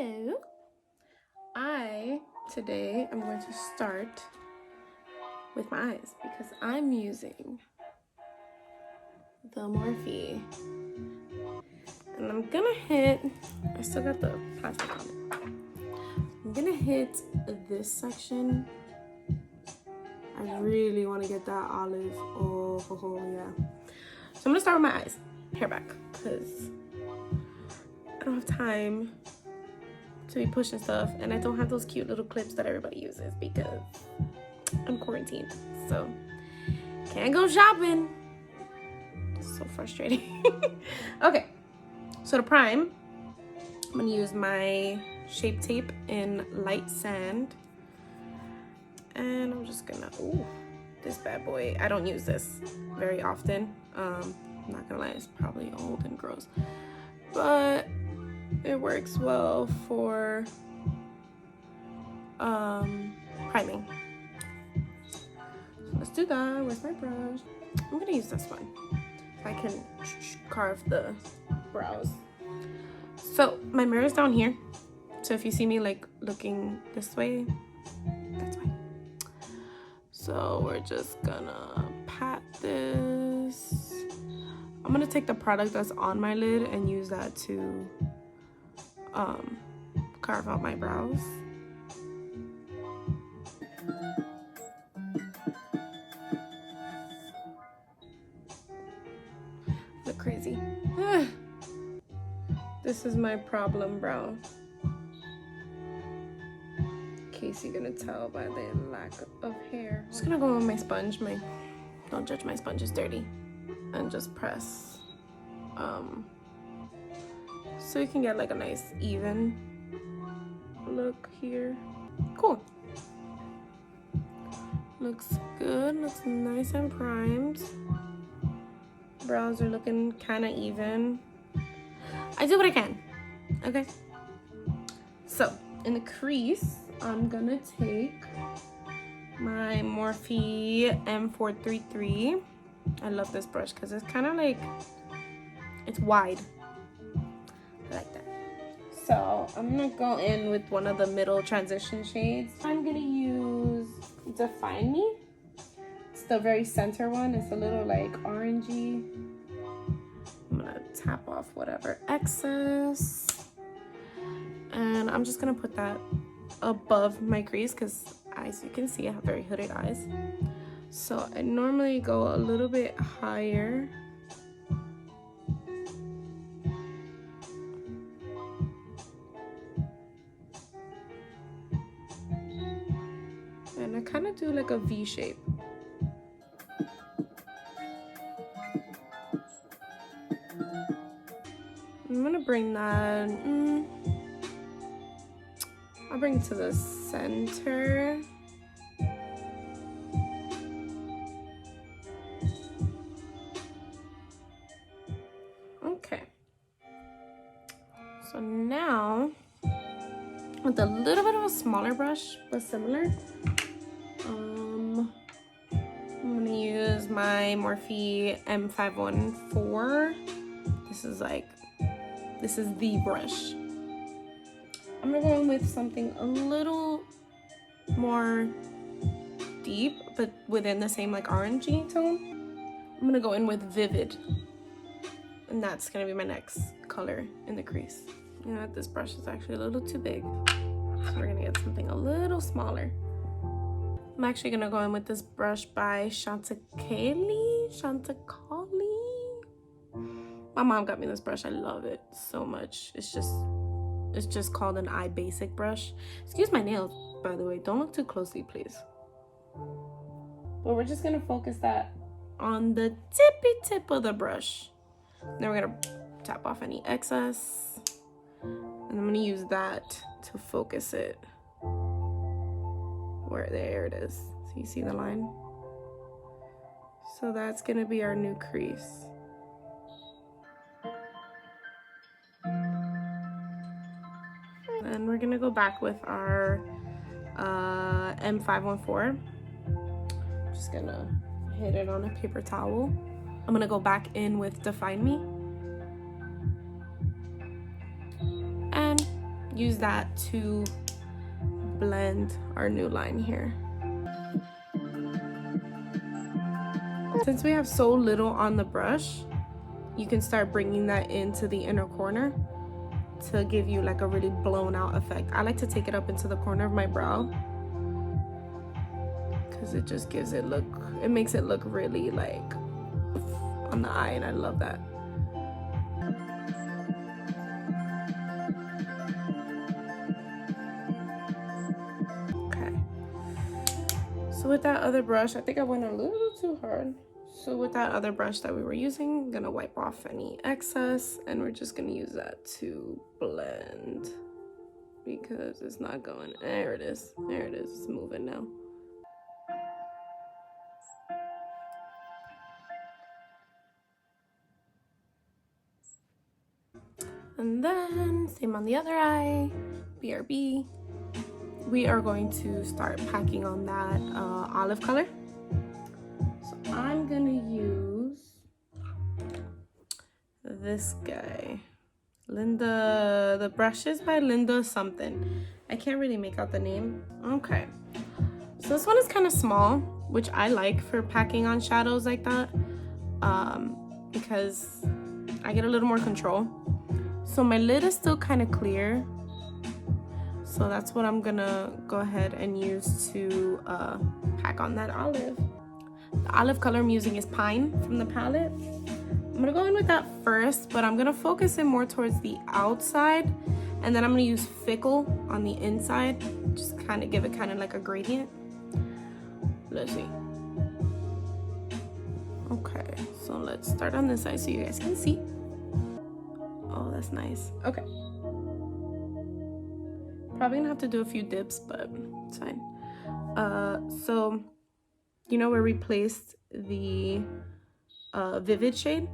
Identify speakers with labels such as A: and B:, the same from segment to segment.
A: Hello. Today I'm going to start with my eyes because I'm using the Morphe. And I'm gonna hit, I still got the plastic on it. I'm gonna hit this section. I really want to get that olive. Oh yeah. So I'm gonna start with my eyes, hair back, because I don't have time to be pushing stuff, and I don't have those cute little clips that everybody uses because I'm quarantined, so can't go shopping. It's so frustrating. Okay, so to prime, I'm gonna use my Shape Tape in Light Sand, and I'm just gonna, ooh, this bad boy. I don't use this very often. I'm not gonna lie, it's probably old and gross, but it works well for priming. So let's do that. Where's my brush? I'm gonna use this one so I can carve the brows. So my mirror is down here, so if you see me like looking this way, that's why. So we're just gonna pat this. I'm gonna take the product that's on my lid and use that to carve out my brows. Look crazy. This is my problem brow. In case you're gonna tell by the lack of hair. I'm just gonna go with my sponge. Don't judge, my sponge is dirty. And just press. So you can get like a nice even look here. Cool. Looks good, looks nice and primed. Brows are looking kind of even. I do what I can, okay? So in the crease, I'm gonna take my Morphe M433. I love this brush because it's kind of like, it's wide. I like that. So I'm gonna go in with one of the middle transition shades. I'm gonna use Define Me. It's the very center one. It's a little like orangey. I'm gonna tap off whatever excess. And I'm just gonna put that above my crease because as you can see, I have very hooded eyes. So I normally go a little bit higher. And I kind of do like a V shape. I'm gonna bring that, I'll bring it to the center. Okay. So now, with a little bit of a smaller brush, but similar, I'm gonna use my Morphe M514. This is the brush. I'm gonna go in with something a little more deep, but within the same like orangey tone. I'm gonna go in with Vivid, and that's gonna be my next color in the crease. You know what, this brush is actually a little too big, so we're gonna get something a little smaller. I'm actually gonna go in with this brush by Chanticleer. My mom got me this brush. I love it so much. It's just called an Eye Basic brush. Excuse my nails, by the way. Don't look too closely, please. But we're just gonna focus that on the tippy tip of the brush. Then we're gonna tap off any excess. And I'm gonna use that to focus it. There it is. So you see the line? So that's gonna be our new crease. And we're gonna go back with our M514. Just gonna hit it on a paper towel. I'm gonna go back in with Define Me. And use that to blend our new line here. Since we have so little on the brush, you can start bringing that into the inner corner to give you like a really blown out effect. I like to take it up into the corner of my brow because it just gives it look, it makes it look really like on the eye, and I love that. Okay, so with that other brush, I think I went a little too hard. So with that other brush that we were using, I'm gonna wipe off any excess, and we're just gonna use that to blend because it's not going. There it is. There it is. It's moving now. And then same on the other eye, BRB. We are going to start packing on that olive color. So I'm gonna use this guy. Linda, the brush is by Linda something. I can't really make out the name. Okay. So this one is kind of small, which I like for packing on shadows like that, because I get a little more control. So my lid is still kind of clear. So that's what I'm gonna go ahead and use to pack on that olive. The olive color I'm using is Pine from the palette. I'm gonna go in with that first, but I'm gonna focus in more towards the outside, and then I'm gonna use Fickle on the inside, just kind of give it kind of like a gradient. Let's see. Okay, so let's start on this side so you guys can see. Oh, that's nice. Okay. Probably gonna have to do a few dips, but it's fine. So you know where we placed the Vivid shade?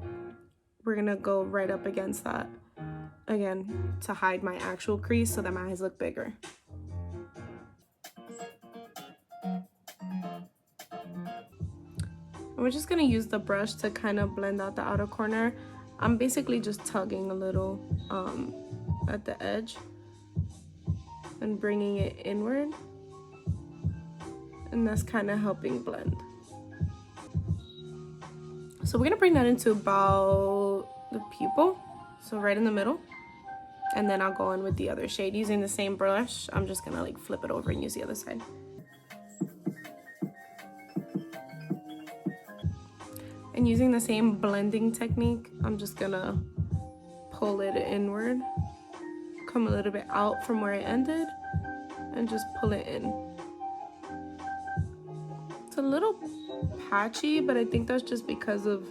A: We're gonna go right up against that again to hide my actual crease so that my eyes look bigger. And we're just gonna use the brush to kind of blend out the outer corner. I'm basically just tugging a little at the edge and bringing it inward, and that's kind of helping blend. So we're gonna bring that into about the pupil, so right in the middle, and then I'll go in with the other shade using the same brush. I'm just gonna like flip it over and use the other side. And using the same blending technique, I'm just gonna pull it inward, come a little bit out from where I ended, and just pull it in. It's a little patchy, but I think that's just because of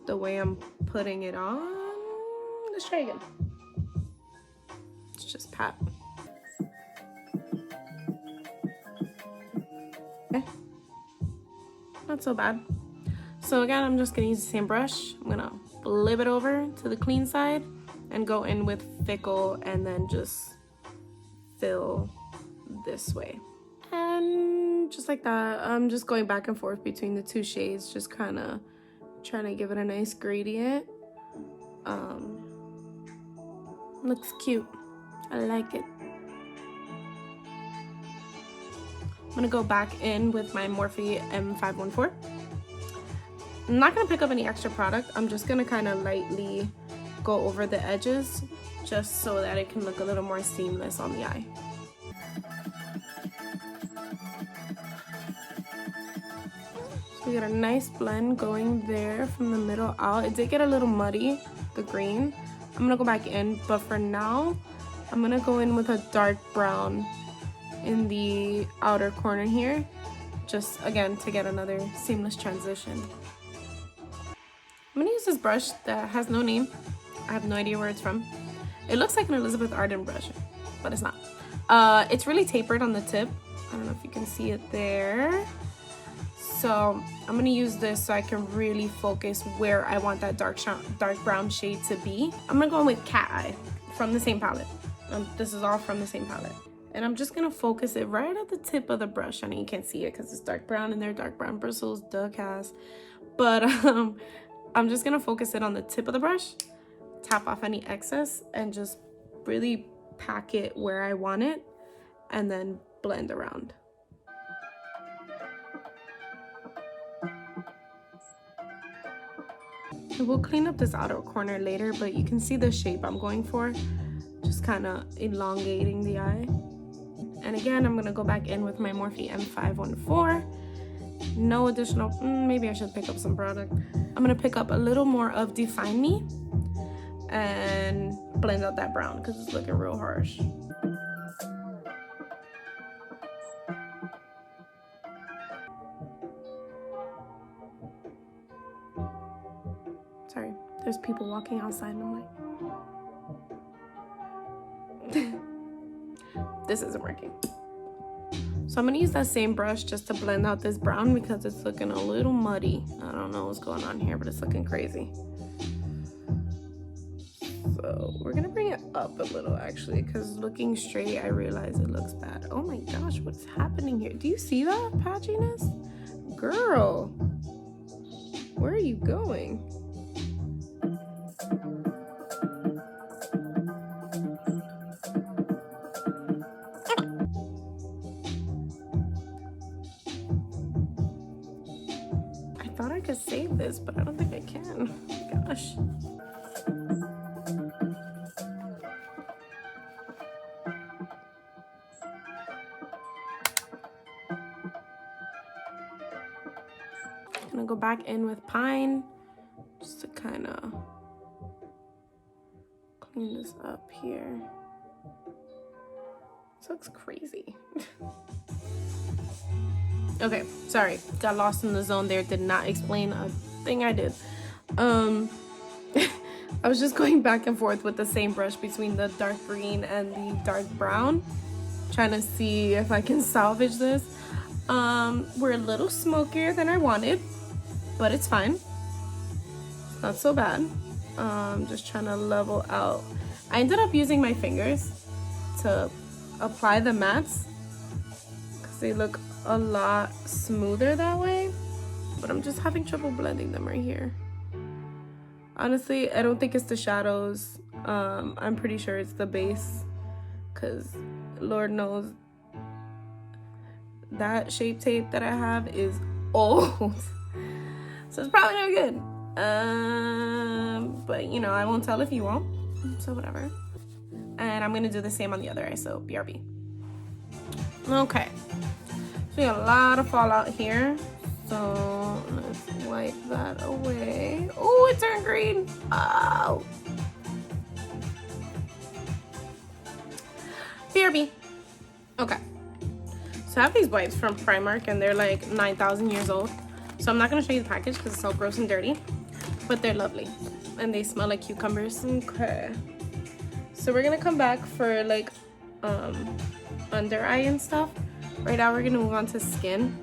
A: the way I'm putting it on. Let's try again. It's just pat. Okay, not so bad. So again, I'm just gonna use the same brush. I'm gonna flip it over to the clean side and go in with Fickle, and then just fill this way. And just like that, I'm just going back and forth between the two shades, just kind of trying to give it a nice gradient. Looks cute. I like it. I'm gonna go back in with my Morphe M514. I'm not gonna pick up any extra product. I'm just gonna kind of lightly go over the edges just so that it can look a little more seamless on the eye. So we got a nice blend going there from the middle out. It did get a little muddy, the green. I'm gonna go back in, but for now, I'm gonna go in with a dark brown in the outer corner here, just again to get another seamless transition. I'm gonna use this brush that has no name. I have no idea where it's from. It looks like an Elizabeth Arden brush, but it's not. It's really tapered on the tip. I don't know if you can see it there. So I'm gonna use this so I can really focus where I want that dark brown shade to be. I'm gonna go in with Cat Eye from the same palette. This is all from the same palette. And I'm just gonna focus it right at the tip of the brush. I know you can't see it because it's dark brown and they're dark brown bristles, duh Cass. But I'm just gonna focus it on the tip of the brush, tap off any excess, and just really pack it where I want it and then blend around. I will clean up this outer corner later, but you can see the shape I'm going for, just kind of elongating the eye. And again, I'm gonna go back in with my Morphe M514. No additional, maybe I should pick up some product. I'm gonna pick up a little more of Define Me and blend out that brown because it's looking real harsh. Sorry, there's people walking outside and I'm like, this isn't working. So I'm gonna use that same brush just to blend out this brown because it's looking a little muddy. I don't know what's going on here, but it's looking crazy. So we're gonna bring it up a little actually, because looking straight, I realize it looks bad. Oh my gosh, what's happening here? Do you see that patchiness? Girl, where are you going? I thought I could save this, but I don't think I can. Oh my gosh. I'm gonna go back in with Pine just to kind of clean this up here. This looks crazy. Okay, sorry, got lost in the zone there. Did not explain a thing I did. I was just going back and forth with the same brush between the dark green and the dark brown, trying to see if I can salvage this. We're a little smokier than I wanted, but it's fine. It's not so bad. Just trying to level out. I ended up using my fingers to apply the mattes because they look a lot smoother that way, but I'm just having trouble blending them right here. Honestly, I don't think it's the shadows. I'm pretty sure it's the base because Lord knows that Shape Tape that I have is old. So it's probably not good. But you know, I won't tell if you won't, so whatever. And I'm gonna do the same on the other eye, so BRB. Okay, so we got a lot of fallout here, so let's wipe that away. Oh, it turned green. Oh, BRB. Okay, so I have these wipes from Primark and they're like 9,000 years old, so I'm not gonna show you the package because it's all gross and dirty, but they're lovely and they smell like cucumbers. Okay, so we're gonna come back for like under eye and stuff. Right now we're gonna move on to skin,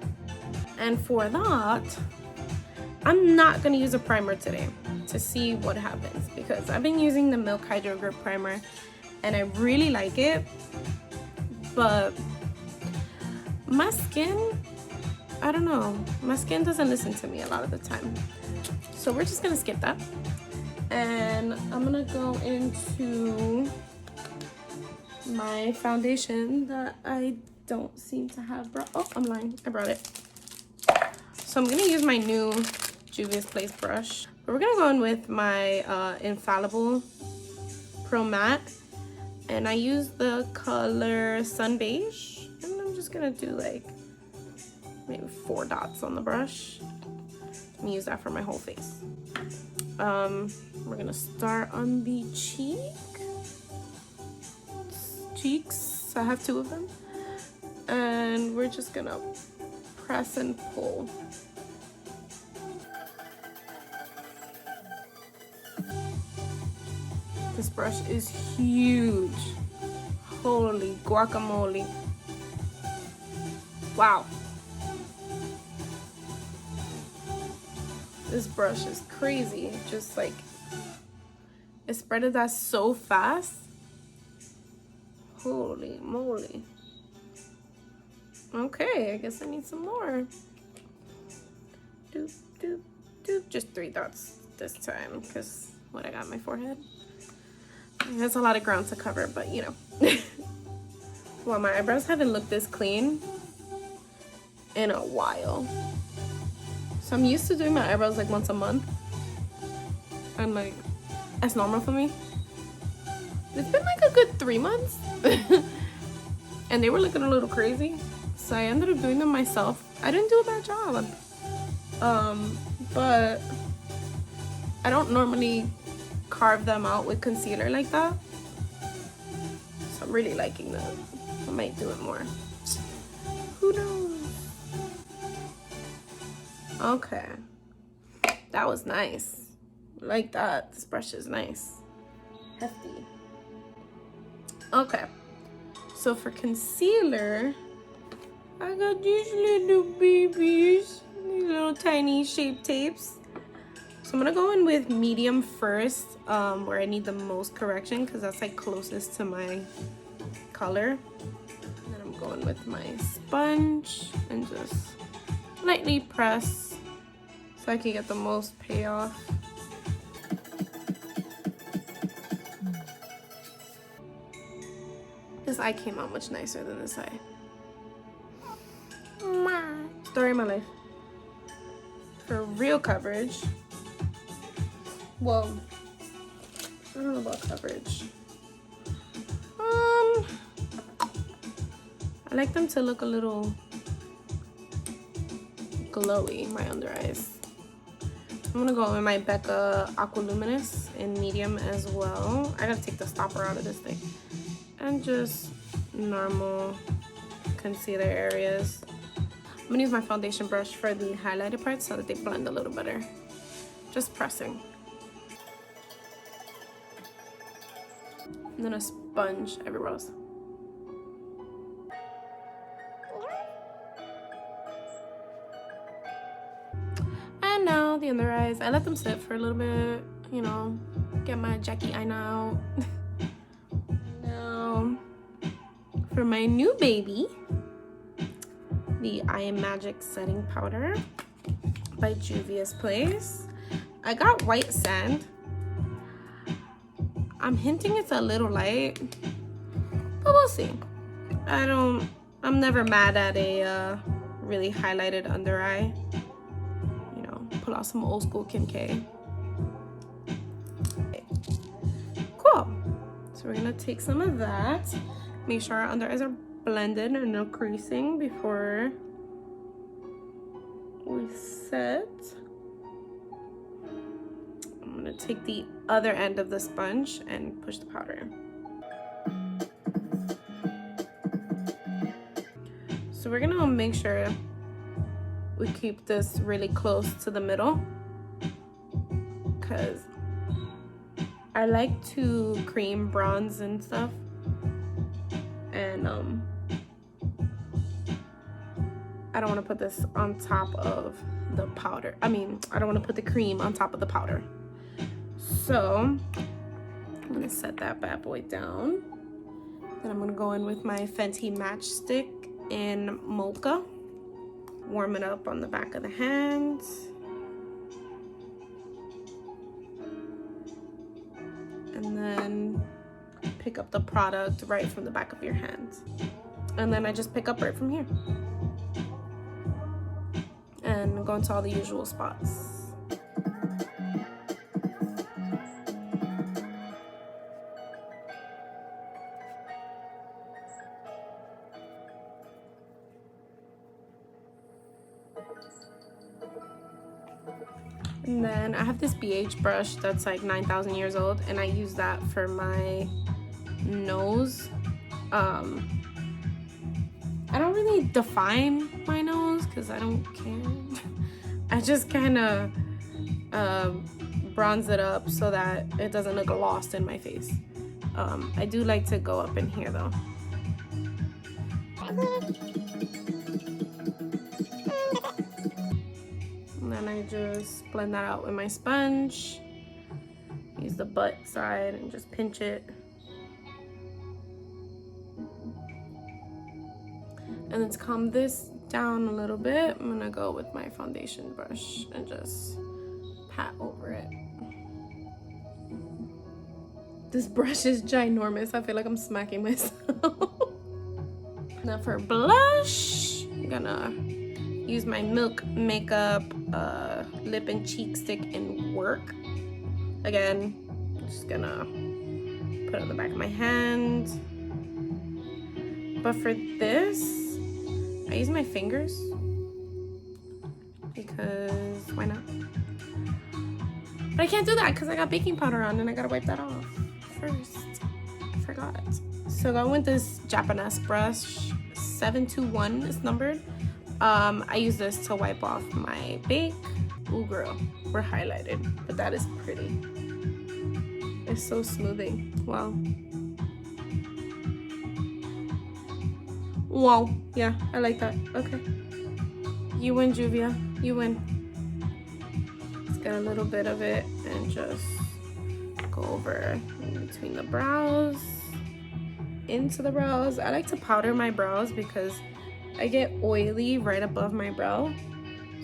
A: and for that I'm not gonna use a primer today to see what happens because I've been using the Milk Hydro Grip primer and I really like it, but my skin, I don't know, my skin doesn't listen to me a lot of the time, so we're just gonna skip that. And I'm gonna go into my foundation that I don't seem to have brought. Oh, I'm lying, I brought it. So I'm gonna use my new Juvia's Place brush, but we're gonna go in with my Infallible Pro Matte, and I use the color Sun Beige, and I'm just gonna do like maybe 4 dots on the brush and use that for my whole face. We're gonna start on the cheeks. I have 2 of them, and we're just gonna press and pull. This brush is huge. Holy guacamole. Wow. This brush is crazy. Just like, it spreaded that so fast. Holy moly. Okay, I guess I need some more. Doop, doop, doop. Just 3 dots this time, because what I got on my forehead. There's a lot of ground to cover, but you know. Well, my eyebrows haven't looked this clean in a while. So I'm used to doing my eyebrows like once a month. And like, that's normal for me. It's been like a good 3 months. And they were looking a little crazy. So I ended up doing them myself. I didn't do a bad job. But I don't normally carve them out with concealer like that. So I'm really liking that. I might do it more. Who knows? Okay. That was nice. I like that. This brush is nice. Hefty. Okay. So for concealer, I got these little babies. These little tiny Shape Tapes. So I'm gonna go in with medium first, where I need the most correction because that's like closest to my color. And then I'm going with my sponge and just lightly press so I can get the most payoff. This eye came out much nicer than this eye. Story of my life. For real coverage, well, I don't know about coverage. I like them to look a little glowy, my under eyes. I'm gonna go with my Becca Aqualuminous in medium as well. I gotta take the stopper out of this thing. And just normal concealer areas. I'm gonna use my foundation brush for the highlighted parts so that they blend a little better. Just pressing. And then a sponge everywhere else. And now the under eyes. I let them sit for a little bit, you know, get my Jackie eye out. Now, for my new baby, the I Am Magic setting powder by Juvia's Place. I got white sand. I'm hinting it's a little light, but we'll see. I'm never mad at a really highlighted under eye. You know, pull out some old school Kim K. Okay. Cool. So we're gonna take some of that. Make sure our under eyes are blended and no creasing before we set. I'm gonna take the other end of the sponge and push the powder in. So we're gonna make sure we keep this really close to the middle because I like to cream bronze and stuff, and I don't want to put this on top of the powder. I don't want to put the cream on top of the powder. So I'm gonna set that bad boy down. Then I'm gonna go in with my Fenty Matchstick in Mocha. Warm it up on the back of the hands. And then pick up the product right from the back of your hands. And then I just pick up right from here. And go into all the usual spots. And then I have this BH brush that's like 9,000 years old, and I use that for my nose. I don't really define my nose because I don't care. I just kind of bronze it up so that it doesn't look lost in my face. I do like to go up in here though. And then I just blend that out with my sponge. Use the butt side and just pinch it. And then to calm this down a little bit, I'm gonna go with my foundation brush and just pat over it. This brush is ginormous. I feel like I'm smacking myself. Now for blush, I'm gonna use my Milk Makeup lip and cheek stick in Work. Again, I'm just gonna put it on the back of my hand. But for this, I use my fingers because why not? But I can't do that because I got baking powder on and I gotta wipe that off first. I forgot. So going with this Japanese brush, 721 is numbered. I use this to wipe off my bake. Ooh girl, we're highlighted, but that is pretty. It's so smoothing. Wow. Wow, yeah, I like that. Okay. You win, Juvia. You win. Let's get a little bit of it and just go over in between the brows, into the brows. I like to powder my brows because I get oily right above my brow.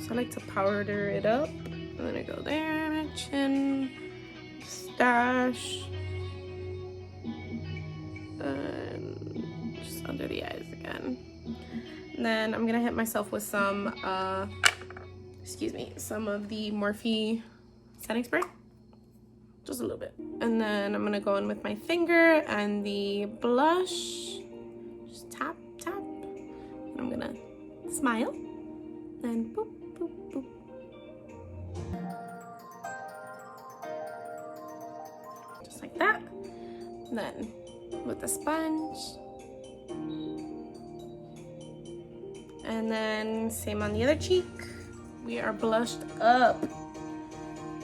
A: So I like to powder it up. And then I go there, chin, stash, and just under the eyes again. And then I'm gonna hit myself with some, some of the Morphe setting spray. Just a little bit. And then I'm gonna go in with my finger and the blush. Just tap, tap. And I'm gonna smile. And boop, boop, boop. Just like that. And then with the sponge. And then same on the other cheek. We are blushed up.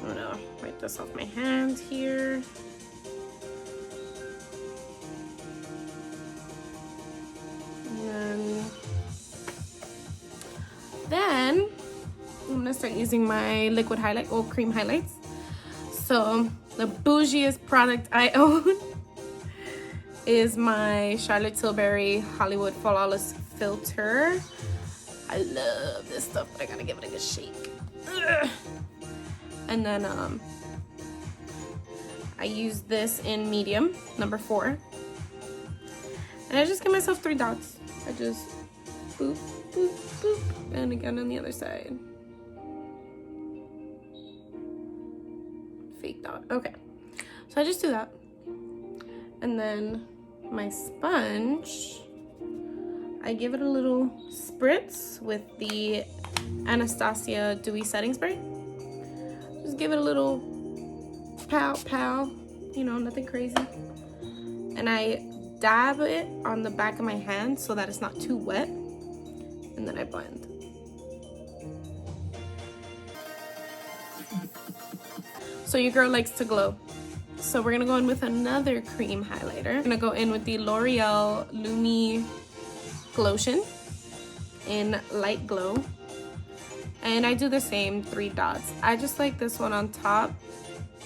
A: I'm gonna wipe this off my hand here. And then I'm gonna start using my liquid highlight, or cream highlights. So the bougiest product I own is my Charlotte Tilbury Hollywood Flawless Filter. I love this stuff, but I gotta give it a good shake. Ugh. And then I use this in medium, number 4. And I just give myself 3 dots. I just boop, boop, boop, and again on the other side. Fake dot. Okay. So I just do that. And then my sponge, I give it a little spritz with the Anastasia Dewy Setting Spray. Just give it a little pow, pow, you know, nothing crazy. And I dab it on the back of my hand so that it's not too wet. And then I blend. So your girl likes to glow. So we're gonna go in with another cream highlighter. I'm gonna go in with the L'Oreal Lumi Glotion in Light Glow. And I do the same 3 dots. I just like this one on top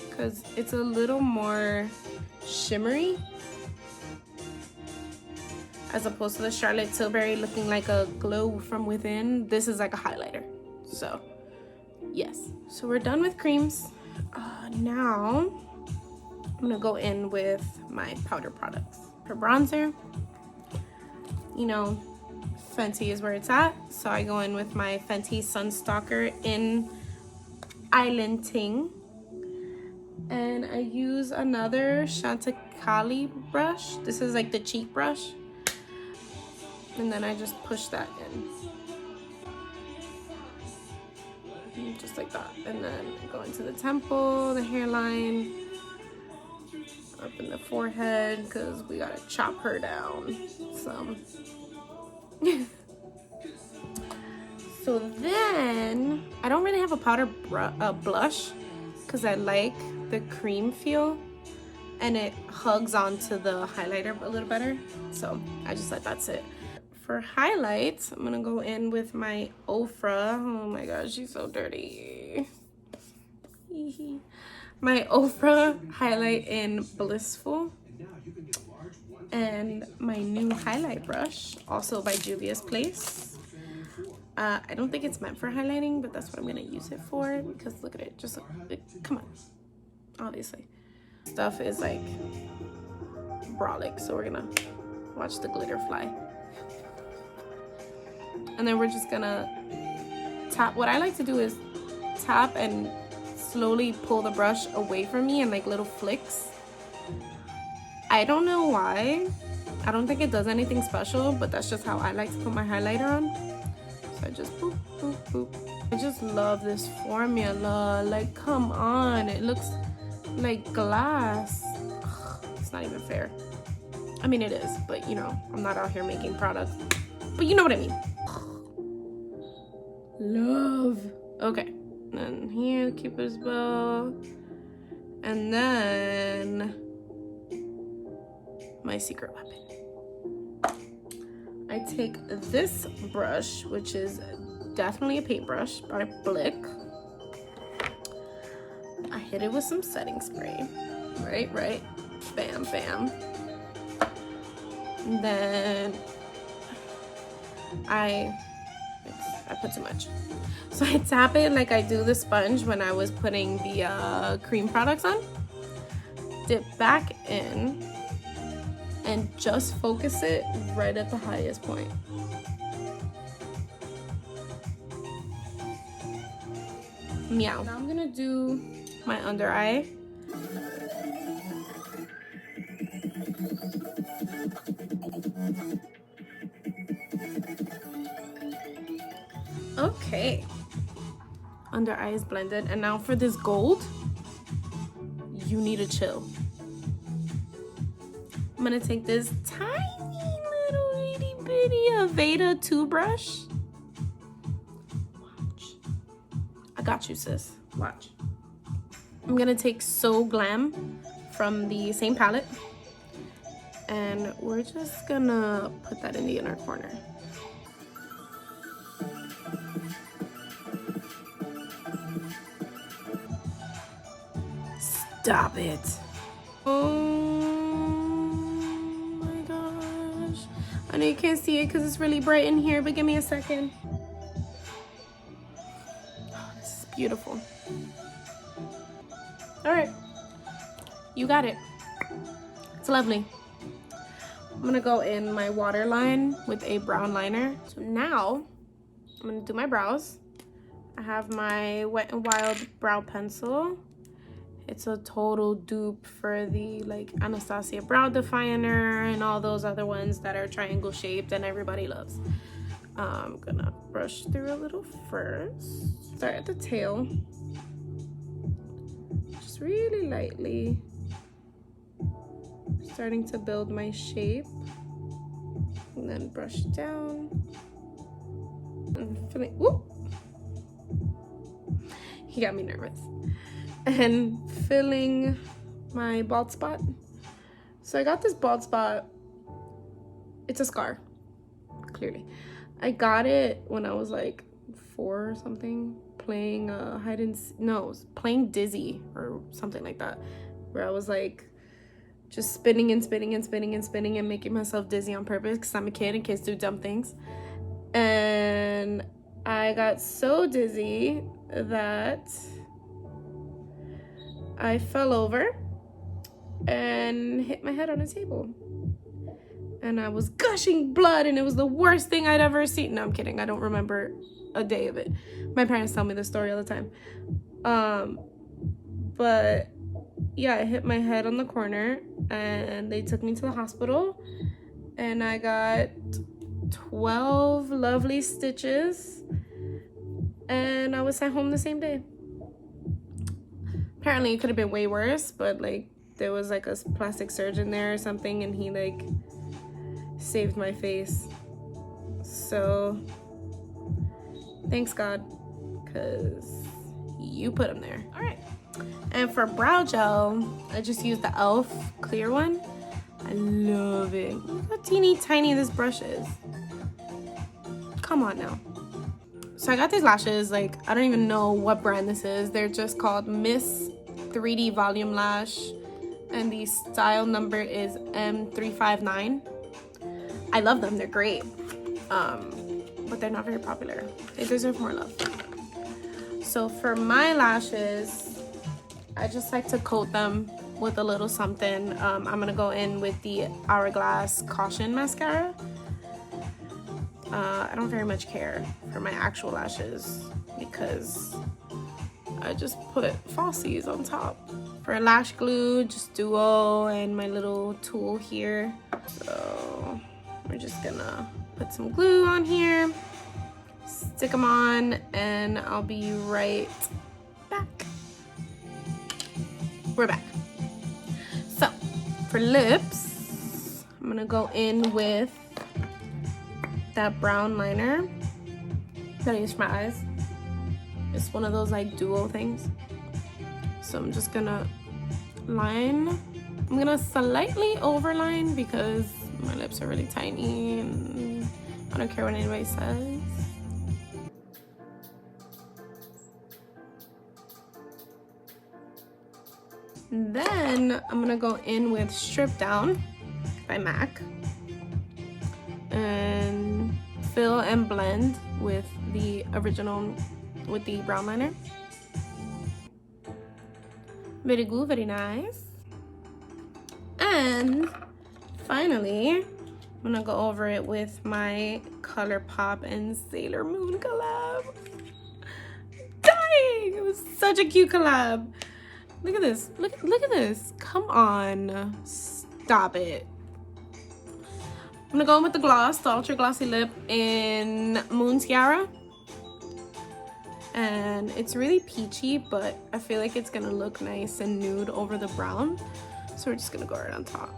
A: because it's a little more shimmery as opposed to the Charlotte Tilbury looking like a glow from within. This is like a highlighter. So yes, so we're done with creams. Now I'm gonna go in with my powder products. For bronzer, you know, Fenty is where it's at, so I go in with my Fenty Sunstalker in Island Ting, and I use another Chanticleer brush. This is like the cheek brush, and then I just push that in, just like that, and then go into the temple, the hairline, up in the forehead, because we gotta chop her down some. So then I don't really have a powder blush because I like the cream feel and it hugs onto the highlighter a little better, so I just let that sit. For highlights, I'm gonna go in with my Ofra. Oh my gosh, she's so dirty. My Ofra highlight in Blissful, and my new highlight brush, also by Juvia's Place. I don't think it's meant for highlighting, but that's what I'm gonna use it for because look at it. Just look, come on, obviously. stuff is like brolic, so we're gonna watch the glitter fly. And then we're just gonna tap. What I like to do is tap and slowly pull the brush away from me in like little flicks. I don't know why. I don't think it does anything special, but that's just how I like to put my highlighter on. So I just boop, boop, boop. I just love this formula. Like, come on. It looks like glass. Ugh, it's not even fair. I mean, it is, but you know, I'm not out here making products. But you know what I mean. Love. Okay. And here, Cupid's bow. And then my secret weapon. I take this brush, which is definitely a paintbrush by Blick. I hit it with some setting spray. Right. Bam, bam. And then I put too much. So I tap it like I do the sponge when I was putting the cream products on. Dip back in and just focus it right at the highest point. Meow. Now I'm gonna do my under eye. Okay. Under eye is blended. And now for this gold, you need to chill. I'm gonna take this tiny little itty bitty Aveda 2 brush. Watch. I got you, sis. Watch. I'm gonna take So Glam from the same palette. And we're just gonna put that in the inner corner. Stop it. Oh my gosh. I know you can't see it because it's really bright in here, but give me a second. Oh, this is beautiful. All right. You got it. It's lovely. I'm gonna go in my waterline with a brown liner. So now I'm gonna do my brows. I have my Wet n Wild brow pencil. It's a total dupe for the like Anastasia brow definer and all those other ones that are triangle shaped and everybody loves. I'm gonna brush through a little first. Start at the tail. Just really lightly. Starting to build my shape. And then brush down. And filling. Whoop! He got me nervous. And filling my bald spot. So I got this bald spot. It's a scar, clearly. I got it when I was like 4 or something, playing playing Dizzy or something like that, where I was like just spinning and spinning and spinning and spinning and making myself dizzy on purpose because I'm a kid and kids do dumb things. And I got so dizzy that I fell over and hit my head on a table. And I was gushing blood and it was the worst thing I'd ever seen. No, I'm kidding. I don't remember a day of it. My parents tell me this story all the time. But yeah, I hit my head on the corner and they took me to the hospital and I got 12 lovely stitches and I was sent home the same day. Apparently it could have been way worse, but like there was like a plastic surgeon there or something and he like saved my face. So thanks God, because you put them there. All right. And for brow gel, I just used the e.l.f. clear one. I love it. Look how teeny tiny this brush is. Come on now. So I got these lashes, like I don't even know what brand this is. They're just called Miss 3D Volume Lash and the style number is M359. I love them, they're great. But they're not very popular. They deserve more love. So for my lashes, I just like to coat them with a little something. I'm gonna go in with the Hourglass Caution Mascara. I don't very much care for my actual lashes because I just put falsies on top. For lash glue, just Duo and my little tool here. So we're just gonna put some glue on here, stick them on, and I'll be right back. We're back. So for lips, I'm gonna go in with that brown liner that I use for my eyes. It's one of those like duo things. So I'm just gonna line. I'm gonna slightly overline because my lips are really tiny and I don't care what anybody says. Then I'm gonna go in with Strip Down by MAC and fill and blend with the original, with the brown liner. Very good, very nice. And finally, I'm gonna go over it with my ColourPop and Sailor Moon collab. Dang, it was such a cute collab. Look at this, look at this. Come on, stop it. I'm gonna go in with the gloss, the Ultra Glossy Lip in Moon Tiara. And it's really peachy, but I feel like it's gonna look nice and nude over the brown. So we're just gonna go right on top.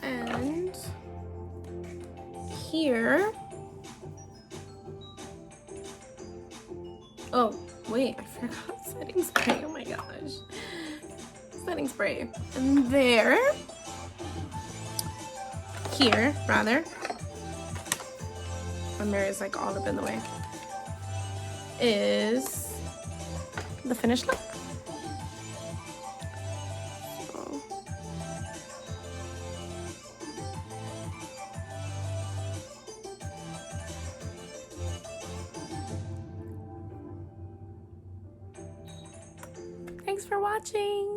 A: And here, oh wait, I forgot setting spray, oh my gosh. Setting spray. And there, here rather, my mirror is like all up in the way, is the finished look. So. Thanks for watching.